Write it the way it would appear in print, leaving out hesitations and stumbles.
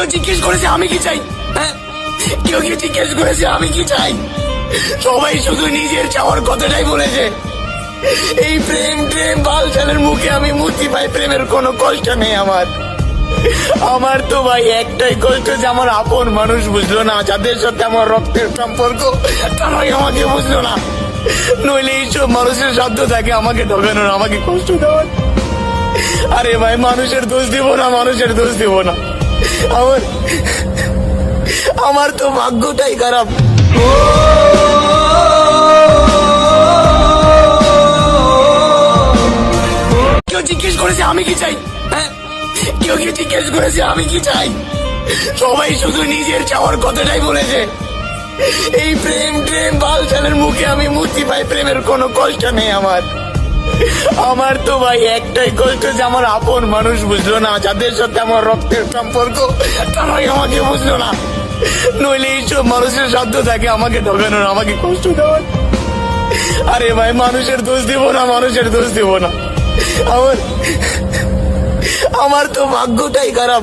কেউ জিজ্ঞেস করেছে আমি কি চাই? হ্যাঁ, কেউ কি জিজ্ঞেস করেছে আমি কি চাই? সবাই শুধু নিজের চাওয়ার কথাটাই বলেছে। এই প্রেম প্রেম বালছালের মুখে আমি মুক্তি পাই। প্রেমের কোনো কষ্ট নেই আমার। আমার তো ভাই একটাই কষ্ট যে আমার আপন মানুষ বুঝলো না, যাদের সাথে আমার রক্তের সম্পর্ক তারাই আমাকে বুঝলো না। নইলে এইসব মানুষের সাধ্য থাকে আমাকে ঠকানোর, আমাকে কষ্ট দেওয়ার। আরে ভাই, মানুষের দোষ দিব না, মানুষের দোষ দিব না। আমার আমার তো ভাগ্যটাই খারাপ। কেউ জিজ্ঞেস করেছে আমি কি চাই? হ্যাঁ, কেউ কি জিজ্ঞেস করেছে আমি কি চাই? সবাই শুধু নিজের চাওয়ার কথাটাই বলেছে। এই প্রেম প্রেম বালছালের মুখে আমি মুক্তি পাই। প্রেমের কোনো কষ্ট নেই আমার। আমার তো ভাই একটাই কষ্ট যে আমার আপন মানুষ বুঝলো না, যাদের সাথে আমার রক্তের সম্পর্ক তারাই আমাকে বুঝলো না। নইলে এইসব মানুষের সাধ্য থাকে আমাকে ঠকানোর, আমাকে কষ্ট দেওয়ার। আরে ভাই, মানুষের দোষ দিব না, মানুষের দোষ দিব না। আমার আমার তো ভাগ্যটাই খারাপ।